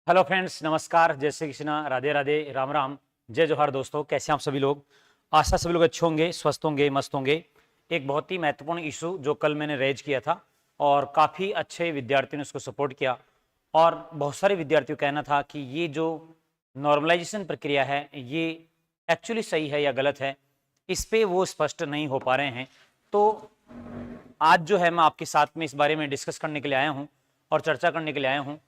Hello friends, नमस्कार, जय श्री कृष्णा, राधे राधे, राम राम, जय जोहार। दोस्तों, कैसे हैं आप सभी लोग। आशा सभी लोग अच्छे होंगे, स्वस्थ होंगे, मस्त होंगे। एक बहुत ही महत्वपूर्ण इशू जो कल मैंने रेज किया था और काफ़ी अच्छे विद्यार्थियों ने उसको सपोर्ट किया और बहुत सारे विद्यार्थियों का कहना था कि ये जो नॉर्मलाइजेशन प्रक्रिया है ये एक्चुअली सही है या गलत है, इस पे वो स्पष्ट नहीं हो पा रहे हैं। तो आज जो है मैं आपके साथ में इस बारे में डिस्कस करने के लिए आया हूँ और चर्चा करने के लिए आया हूँ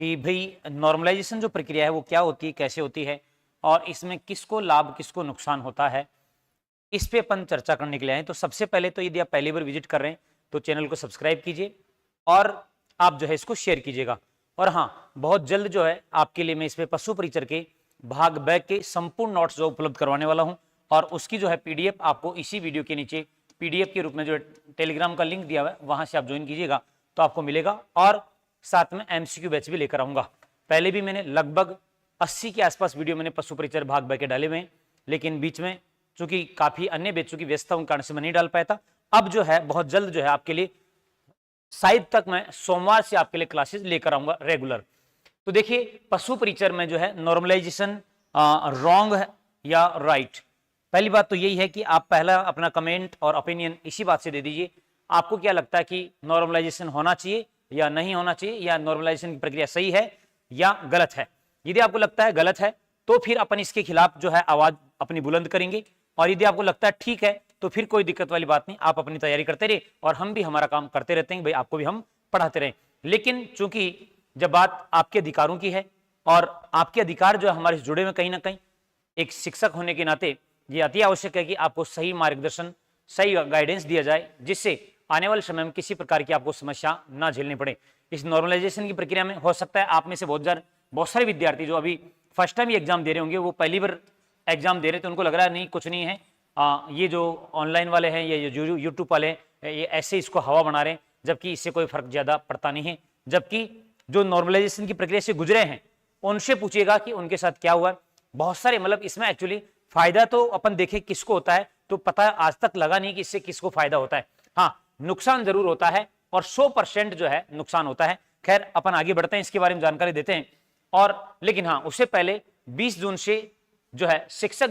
कि भाई नॉर्मलाइजेशन जो प्रक्रिया है वो क्या होती है, कैसे होती है और इसमें किसको लाभ किसको नुकसान होता है, इस पे अपन चर्चा करने के लिए आए। तो सबसे पहले तो यदि आप पहली बार विजिट कर रहे हैं तो चैनल को सब्सक्राइब कीजिए और आप जो है इसको शेयर कीजिएगा। और हाँ, बहुत जल्द जो है आपके लिए मैं इस पे पशु परिचर के भाग ब के संपूर्ण नोट्स जो उपलब्ध करवाने वाला हूँ और उसकी जो है पीडीएफ आपको इसी वीडियो के नीचे पीडीएफ के रूप में जो टेलीग्राम का लिंक दिया हुआ है वहां से आप ज्वाइन कीजिएगा तो आपको मिलेगा। और साथ में एमसीक्यू बैच भी लेकर आऊंगा। पहले भी मैंने लगभग 80 के आसपास वीडियो मैंने पशु परिचर भाग ब के डाले हुए हैं, लेकिन बीच में चूंकि काफी अन्य बैचों की व्यस्तता के कारण से मैं नहीं डाल पाया था। अब जो है बहुत जल्द जो है आपके लिए शायद तक मैं सोमवार से आपके लिए क्लासेस लेकर आऊंगा रेगुलर। तो देखिए, पशु परिचर में जो है नॉर्मलाइजेशन रॉन्ग है या राइट। पहली बात तो यही है कि आप पहला अपना कमेंट और ओपिनियन इसी बात से दे दीजिए। आपको क्या लगता है कि नॉर्मलाइजेशन होना चाहिए या नहीं होना चाहिए, या नॉर्मलाइजेशन की प्रक्रिया सही है या गलत है। यदि आपको लगता है गलत है तो फिर अपन इसके खिलाफ जो है आवाज अपनी बुलंद करेंगे, और यदि आपको लगता है ठीक है तो फिर कोई दिक्कत वाली बात नहीं, आप अपनी तैयारी करते रहे और हम भी हमारा काम करते रहते हैं, भाई आपको भी हम पढ़ाते रहे। लेकिन चूंकि जब बात आपके अधिकारों की है और आपके अधिकार जो है हमारे से जुड़े हुए कहीं ना कहीं, एक शिक्षक होने के नाते ये अति आवश्यक है कि आपको सही मार्गदर्शन, सही गाइडेंस दिया जाए, जिससे आने वाले समय में किसी प्रकार की आपको समस्या ना झेलनी पड़े। इस नॉर्मलाइजेशन की प्रक्रिया में हो सकता है आप में से बहुत सारे विद्यार्थी जो अभी फर्स्ट टाइम एग्जाम दे रहे होंगे, वो पहली बार एग्जाम दे रहे थे, उनको लग रहा है नहीं कुछ नहीं है, ये जो ऑनलाइन वाले हैं या ये यूट्यूब वाले हैं ये ऐसे इसको हवा बना रहे हैं, जबकि इससे कोई फर्क ज्यादा पड़ता नहीं है। जबकि जो नॉर्मलाइजेशन की प्रक्रिया से गुजरे हैं उनसे पूछिएगा कि उनके साथ क्या हुआ। बहुत सारे मतलब इसमें एक्चुअली फायदा तो अपन देखें किसको होता है तो पता है आज तक लगा नहीं कि इससे किसको फायदा होता है। हाँ, नुकसान जरूर होता है और 100% जो है नुकसान होता है। खैर अपन आगे बढ़ते हैं, इसके बारे में जानकारी देते हैं। और लेकिन हाँ, उससे पहले 20 जून से जो है शिक्षक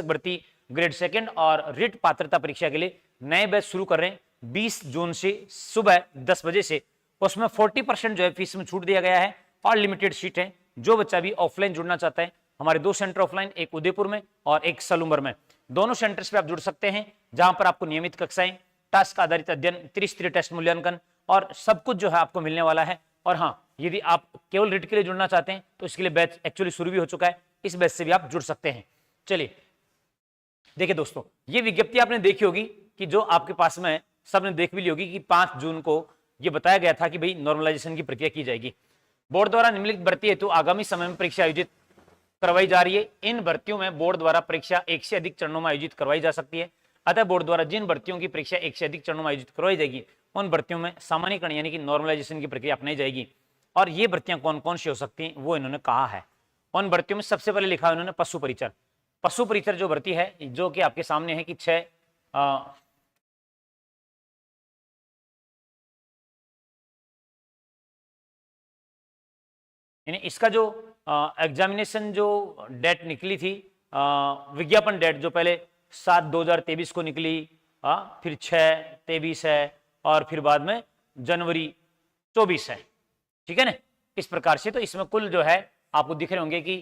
भर्ती ग्रेड सेकंड और रिट पात्रता परीक्षा के लिए नए बैच शुरू कर रहे हैं 20 जून से सुबह 10 बजे से। उसमें 40% जो है फीस में छूट दिया गया है और लिमिटेड सीट है। जो बच्चा भी ऑफलाइन जुड़ना चाहता है, हमारे 2 सेंटर ऑफलाइन, एक उदयपुर में और एक सलूम्बर में, दोनों सेंटर्स पे आप जुड़ सकते हैं, जहां पर आपको नियमित कक्षाएं, टास्क आधारित अध्ययन, त्रिस्तरीय टेस्ट मूल्यांकन और सब कुछ जो है आपको मिलने वाला है। और हाँ, यदि आप केवल रिट के लिए जुड़ना चाहते हैं तो इसके लिए बैच एक्चुअली शुरू भी हो चुका है, इस बैच से भी आप जुड़ सकते हैं। चलिए देखिए दोस्तों, ये विज्ञप्ति आपने देखी होगी कि जो आपके पास में सबने देख भी ली होगी कि 5 जून को ये बताया गया था कि भाई नॉर्मलाइजेशन की प्रक्रिया की जाएगी। बोर्ड द्वारा निम्नलिखित भर्ती हेतु आगामी समय में परीक्षा आयोजित करवाई जा रही है। इन भर्तियों में बोर्ड द्वारा परीक्षा एक से अधिक चरणों में आयोजित करवाई जा सकती है। अतः बोर्ड द्वारा जिन भर्तियों की परीक्षा एक से अधिक चरणों में आयोजित करवाई जाएगी उन भर्तियों में सामान्यकरण यानी कि नॉर्मलाइजेशन की प्रक्रिया अपनाई जाएगी। और ये भर्तियां कौन कौन सी हो सकती हैं वो इन्होंने कहा है। उन भर्तियों में सबसे पहले लिखा है उन्होंने पशु परिचर। पशु परिचर जो भर्ती है, जो कि आपके सामने है कि 6 यानी इसका जो एग्जामिनेशन जो डेट निकली थी, विज्ञापन डेट जो पहले 7/2023 को निकली, फिर 6/23 है और फिर बाद में जनवरी 24 है, ठीक है ना। इस प्रकार से तो इसमें कुल जो है आपको दिख रहे होंगे कि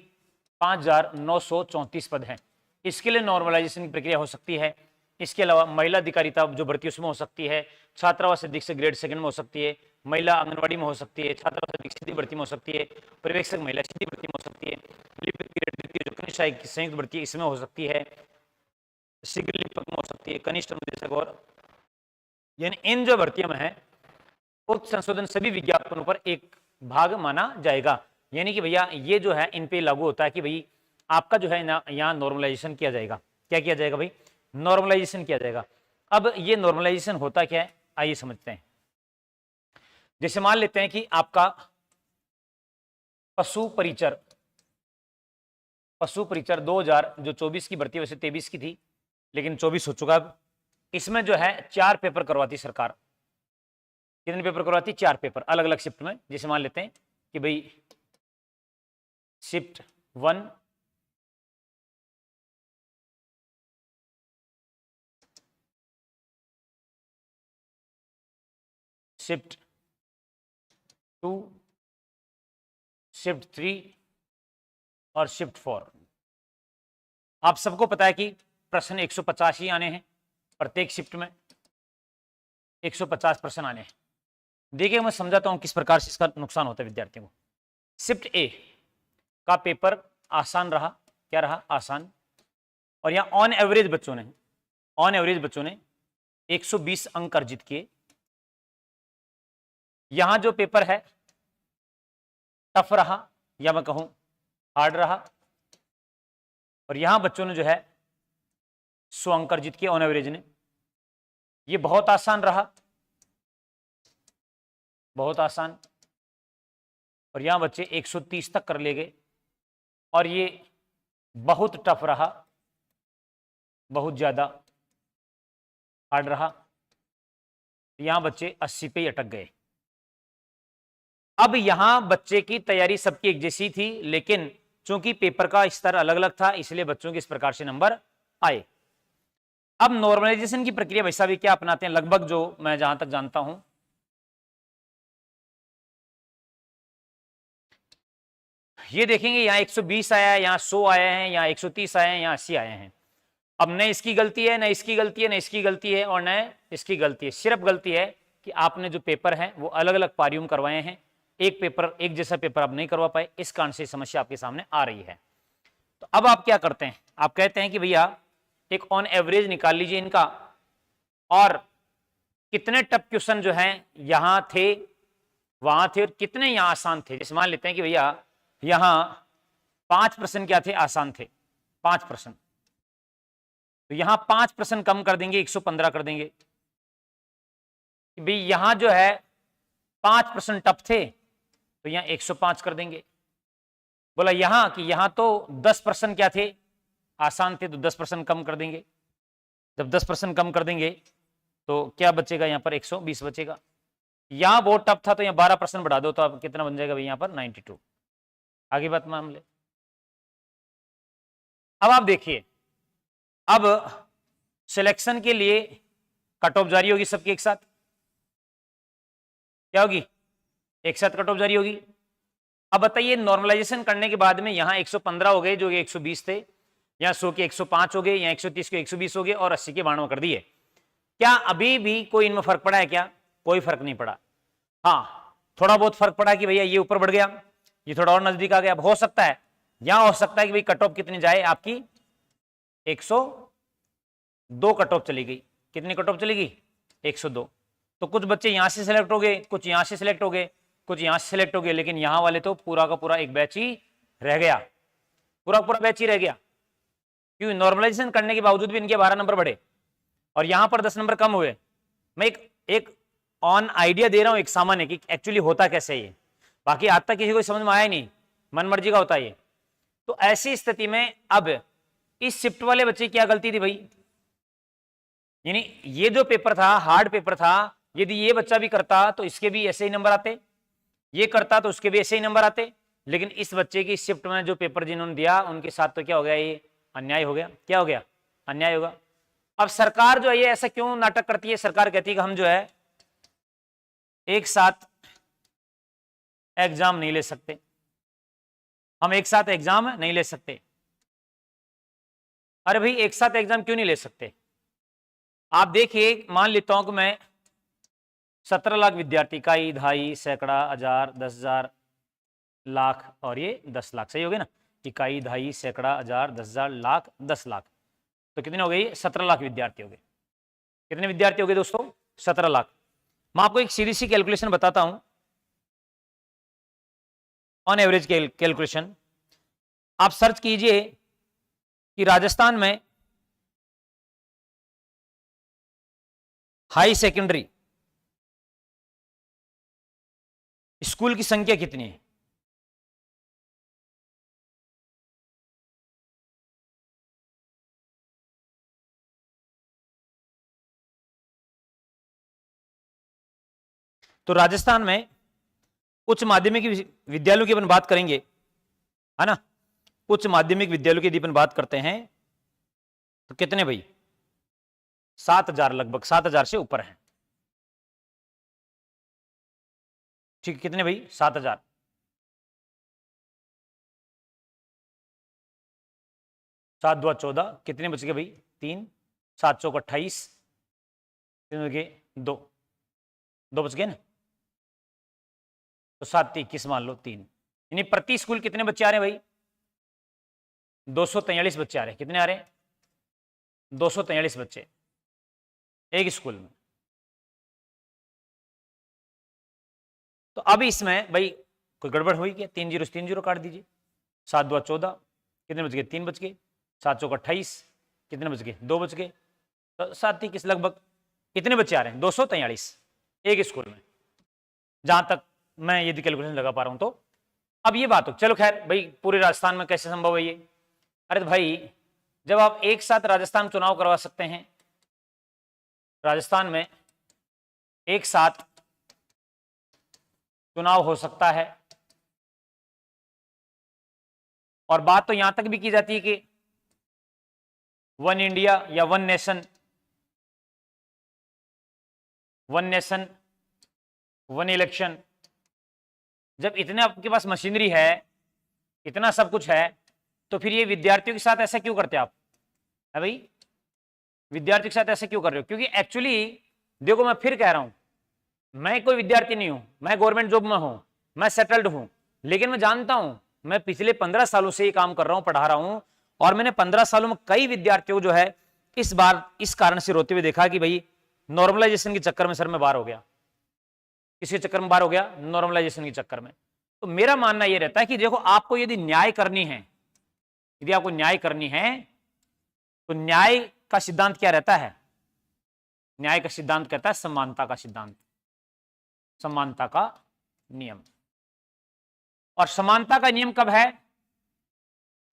5,934 पद हैं। इसके लिए नॉर्मलाइजेशन की प्रक्रिया हो सकती है। इसके अलावा महिला अधिकारिता जो भर्ती उसमें हो सकती है, छात्रावास अधीक्षक ग्रेड सेकंड में हो सकती है, महिला आंगनवाड़ी में हो सकती है, छात्रावास अधीक्षक सीधी भर्ती में हो सकती है, पर्यवेक्षक महिला सीधी भर्ती में हो सकती है, लिपिक ग्रेड द्वितीय जो कनिष्ठ सहायक संयुक्त भर्ती इसमें हो सकती है, शीघ्र लिपिक में हो सकती है, कनिष्ठ अनुदेशक। और यानी इन जो भर्तियों में है उक्त संशोधन सभी विज्ञापनों पर एक भाग माना जाएगा। यानी कि भैया ये जो है इन पे लागू होता है कि भाई आपका जो है ना यहाँ नॉर्मलाइजेशन किया जाएगा। क्या किया जाएगा भाई? नॉर्मलाइजेशन किया जाएगा। अब ये नॉर्मलाइजेशन होता क्या है, आइए समझते हैं। जैसे मान लेते हैं कि आपका पशु परिचर 2000 जो 24 की भर्ती वैसे 23 की थी, लेकिन 24 हो चुका। अब इसमें जो है 4 पेपर करवाती सरकार। कितने पेपर करवाती? 4 पेपर अलग अलग शिफ्ट में। जैसे मान लेते हैं कि भाई शिफ्ट 1, शिफ्ट 2, शिफ्ट 3 और शिफ्ट 4। आप सबको पता है कि प्रश्न 150 ही आने हैं, प्रत्येक शिफ्ट में 150 प्रश्न आने हैं। देखिए मैं समझाता हूं किस प्रकार से इसका नुकसान होता है विद्यार्थियों को। शिफ्ट ए का पेपर आसान रहा, क्या रहा? आसान। और यहां ऑन एवरेज बच्चों ने 120 अंक अर्जित किए। यहां जो पेपर है टफ रहा या मैं कहूं हार्ड रहा, और यहां बच्चों ने जो है 100 अंक अर्जित किए ऑन एवरेज ने। ये बहुत आसान रहा, बहुत आसान, और यहां बच्चे 130 तक कर ले गए। और ये बहुत टफ रहा, बहुत ज्यादा हार्ड रहा, यहां बच्चे 80 पे ही अटक गए। अब यहां बच्चे की तैयारी सबकी एक जैसी थी, लेकिन चूंकि पेपर का स्तर अलग अलग था इसलिए बच्चों के इस प्रकार से नंबर आए। अब नॉर्मलाइजेशन की प्रक्रिया वैसा भी क्या अपनाते हैं लगभग, जो मैं जहां तक जानता हूं, ये देखेंगे यहां 120 आया है, यहां 100 आए हैं, यहां 130 आए हैं, यहां 80 आए हैं। अब न इसकी गलती है, न इसकी गलती है, न इसकी गलती है, और न इसकी गलती है। सिर्फ गलती है कि आपने जो पेपर है वो अलग अलग पारियों में करवाए हैं, एक पेपर एक जैसा पेपर आप नहीं करवा पाए, इस कारण से समस्या आपके सामने आ रही है। तो अब आप क्या करते हैं? आप कहते हैं कि भैया एक ऑन एवरेज निकाल लीजिए इनका, और कितने टफ क्वेश्चन जो हैं यहां थे वहां थे और कितने यहां आसान थे। जैसे मान लेते हैं कि भैया यहां 5 प्रश्न क्या थे? आसान थे 5 प्रश्न, तो यहां 5 प्रश्न कम कर देंगे, 115 कर देंगे। भाई यहां जो है 5 प्रश्न टफ थे तो यहां 105 कर देंगे। बोला यहां कि यहां तो 10 प्रश्न क्या थे? आसान थे, तो 10 प्रश्न कम कर देंगे। जब 10 प्रश्न कम कर देंगे तो क्या बचेगा? यहां पर 120 बचेगा। यहां बहुत टफ था तो यहां 12 प्रश्न बढ़ा दो तो अब कितना बन जाएगा भाई? यहां पर 92। आगे बात मामले। अब आप देखिए, अब सिलेक्शन के लिए कट ऑफ जारी होगी सबकी एक साथ। क्या होगी? एक साथ कट ऑफ जारी होगी। अब बताइए नॉर्मलाइजेशन करने के बाद में यहां 115 हो गए जो 120 थे, यहां 100 के 105 हो गए, यहां 130 के 120 हो गए, और 80 के 92 कर दिए। क्या अभी भी कोई इनमें फर्क पड़ा है क्या? कोई फर्क नहीं पड़ा। हाँ, थोड़ा बहुत फर्क पड़ा कि भैया ये ऊपर बढ़ गया, ये थोड़ा और नजदीक आ गया। अब हो सकता है यहां हो सकता है कि भाई कट ऑफ कितनी जाए आपकी? 102 कट ऑफ चली गई। कितनी कट ऑफ चली गई? 102। तो कुछ बच्चे यहां से सिलेक्ट हो गए, कुछ यहां से सिलेक्ट हो गए, कुछ यहां से सिलेक्ट हो गए, लेकिन यहां वाले तो पूरा का पूरा एक बैच ही रह गया, पूरा पूरा बैच ही रह गया। क्योंकि नॉर्मलाइजेशन करने के बावजूद भी इनके 12 नंबर बढ़े और यहां पर 10 नंबर कम हुए। मैं एक ऑन आइडिया दे रहा हूं, एक सामान्य कि एक्चुअली होता कैसे ये, बाकी आज तक किसी को समझ में आया नहीं, मन मर्जी का होता है ये। तो ऐसी स्थिति में अब इस शिफ्ट वाले बच्चे की क्या गलती थी भाई? यानी ये जो पेपर था हार्ड पेपर था, यदि ये बच्चा भी करता तो इसके भी ऐसे ही नंबर आते, ये करता तो उसके भी ऐसे ही नंबर आते। लेकिन इस बच्चे की शिफ्ट में जो पेपर जिन्होंने दिया उनके साथ तो क्या हो गया? ये अन्याय हो गया। क्या हो गया? अन्याय होगा। अब सरकार जो है ये ऐसा क्यों नाटक करती है? सरकार कहती है कि हम जो है एक साथ एग्जाम नहीं ले सकते, हम एक साथ एग्जाम नहीं ले सकते। अरे भाई एक साथ एग्जाम क्यों नहीं ले सकते? आप देखिए, मान लेता हूं कि मैं 17 लाख विद्यार्थी, इकाई, दहाई, सैकड़ा, हजार, 10,000, लाख और ये 10 लाख, सही हो गया ना? इकाई, दहाई, सैकड़ा, हजार, 10,000, लाख, 10 लाख, तो कितने हो गए? 17 लाख विद्यार्थी हो गए। कितने विद्यार्थी हो गए दोस्तों? 17 लाख। मैं आपको एक सीधी सी कैलकुलेशन बताता हूं, ऑन एवरेज कैलकुलेशन। आप सर्च कीजिए कि राजस्थान में हाई सेकेंडरी स्कूल की संख्या कितनी है? तो राजस्थान में उच्च माध्यमिक विद्यालयों की अपन बात करेंगे, है ना। उच्च माध्यमिक विद्यालयों की यदि अपन बात करते हैं तो कितने भाई, 7,000, लगभग 7,000 से ऊपर है। ठीक है, कितने भाई, 7,000। 7 2 14, कितने बच गए भाई, 3, 7 चौक 28, 3 बच गए 2, 2 बच गए ना, तो 7 21 मान लो 3, यानी प्रति स्कूल कितने बच्चे आ रहे हैं भाई, 243 बच्चे आ रहे हैं। कितने आ रहे हैं, 243 बच्चे एक स्कूल में। तो अब इसमें भाई कोई गड़बड़ हुई क्या, 3 0 से 3 0 काट दीजिए। 7 2 14, कितने बच गए, 3 बच गए। 7 चौक 28, कितने बच गए, 2 बच गए। तो 7 21 लगभग कितने बच्चे आ रहे हैं, 243 एक स्कूल में, जहां तक मैं यदि कैलकुलेशन लगा पा रहा हूं तो। अब ये बात हो, चलो खैर भाई पूरे राजस्थान में कैसे संभव है ये। अरे तो भाई जब आप एक साथ राजस्थान चुनाव करवा सकते हैं, राजस्थान में एक साथ चुनाव हो सकता है, और बात तो यहां तक भी की जाती है कि वन इंडिया या one nation, one nation one election. जब इतने आपके पास मशीनरी है, इतना सब कुछ है, तो फिर ये विद्यार्थियों के साथ ऐसा क्यों करते आप, है भाई, विद्यार्थियों के साथ ऐसा क्यों कर रहे हो? क्योंकि एक्चुअली देखो मैं फिर कह रहा हूं, मैं कोई विद्यार्थी नहीं हूं, मैं गवर्नमेंट जॉब में हूं, मैं सेटल्ड हूं, लेकिन मैं जानता हूं, मैं पिछले 15 सालों से ये काम कर रहा हूं, पढ़ा रहा हूं, और मैंने 15 सालों में कई विद्यार्थियों को जो है इस बार इस कारण से रोते हुए देखा कि भाई नॉर्मलाइजेशन के चक्कर में सर मैं बाहर हो गया। किसी चक्कर में बाहर हो गया, नॉर्मलाइजेशन के चक्कर में। तो मेरा मानना यह रहता है कि देखो आपको यदि न्याय करनी है, यदि आपको न्याय करनी है, तो न्याय का सिद्धांत क्या रहता है, न्याय का सिद्धांत कहता है समानता का सिद्धांत, समानता का नियम। और समानता का नियम कब है,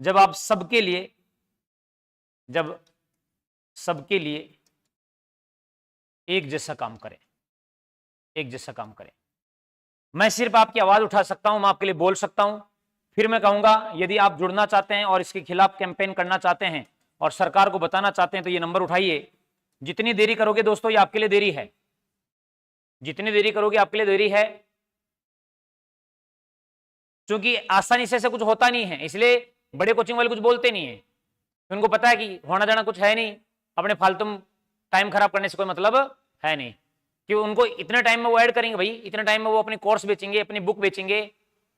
जब आप सबके लिए, जब सबके लिए एक जैसा काम करें, एक जैसा काम करें। मैं सिर्फ आपकी आवाज उठा सकता हूं, मैं आपके लिए बोल सकता हूं, फिर मैं कहूंगा यदि आप जुड़ना चाहते हैं और इसके खिलाफ कैंपेन करना चाहते हैं और सरकार को बताना चाहते हैं तो ये नंबर उठाइए। जितनी देरी करोगे दोस्तों ये आपके लिए देरी है, जितनी देरी करोगे आपके लिए देरी है, क्योंकि आसानी से ऐसा कुछ होता नहीं है, इसलिए बड़े कोचिंग वाले कुछ बोलते नहीं है। उनको पता है कि होना जाना कुछ है नहीं, अपने फालतू टाइम खराब करने से कोई मतलब है नहीं, कि उनको इतने टाइम में वो ऐड करेंगे भाई, इतने टाइम में वो अपनी कोर्स बेचेंगे, अपनी बुक बेचेंगे।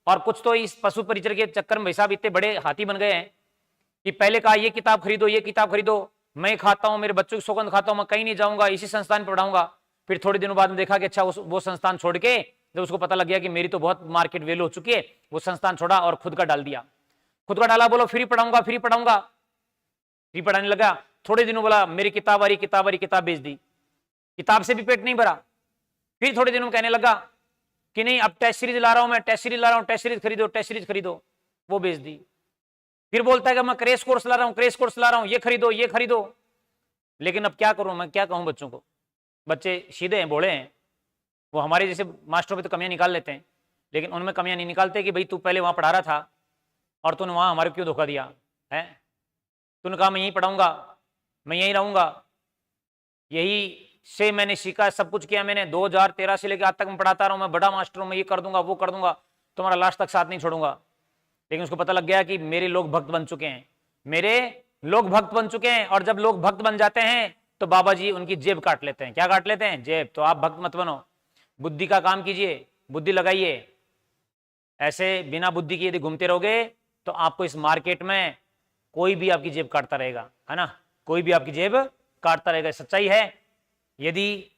और कुछ तो इस पशु परिचर के चक्कर में भाई साहब इतने बड़े हाथी बन गए हैं कि पहले कहा ये किताब खरीदो, ये किताब खरीदो, मैं खाता हूं, मेरे बच्चों की सौगंध खाता हूं, मैं कहीं नहीं जाऊंगा, इसी संस्थान में पढ़ाऊंगा। फिर थोड़े दिनों बाद में देखा कि अच्छा वो संस्थान छोड़ के, जब उसको पता लग गया कि मेरी तो बहुत मार्केट वैल्यू हो चुकी है, वो संस्थान छोड़ा और खुद का डाल दिया। खुद का डाला, बोलो फ्री पढ़ाऊंगा, फ्री पढ़ाऊंगा, फ्री पढ़ाने लगा। थोड़े दिनों बोला मेरी किताब आ रही, किताब आ रही, किताब बेच दी, किताब से भी पेट नहीं भरा। फिर थोड़े दिनों में कहने लगा कि नहीं अब टेस्ट सीरीज ला रहा हूं, मैं टेस्ट सीरीज ला रहा हूं, टेस्ट सीरीज खरीदो, टेस्ट सीरीज खरीदो, वो बेच दी। फिर बोलता है कि मैं क्रैश कोर्स ला रहा हूं, क्रैश कोर्स ला रहा हूं, ये खरीदो, ये खरीदो। लेकिन अब क्या करूं, मैं क्या कहूं बच्चों को, बच्चे सीधे हैं, भोले हैं, वो हमारे जैसे मास्टरों पे तो कमियां निकाल लेते हैं, लेकिन उनमें कमियां नहीं निकालते कि भाई तू पहले वहां पढ़ा रहा था और तूने वहां हमारे क्यों धोखा दिया है, तूने कहा मैं यहीं पढ़ाऊंगा, मैं यहीं रहूंगा, यही से मैंने सीखा, सब कुछ किया मैंने, 2013 से लेकर आज तक मैं पढ़ाता रहा हूं, मैं बड़ा मास्टर हूं, मैं ये कर दूंगा, वो कर दूंगा, तुम्हारा लास्ट तक साथ नहीं छोड़ूंगा। लेकिन उसको पता लग गया कि मेरे लोग भक्त बन चुके हैं, मेरे लोग भक्त बन चुके हैं, और जब लोग भक्त बन जाते हैं तो बाबा जी उनकी जेब काट लेते हैं। क्या काट लेते हैं? जेब। तो आप भक्त मत बनो, बुद्धि का काम कीजिए, बुद्धि लगाइए। ऐसे बिना बुद्धि के यदि घूमते रहोगे तो आपको इस मार्केट में कोई भी आपकी जेब काटता रहेगा, है ना, कोई भी आपकी जेब काटता रहेगा। सच्चाई है। यदि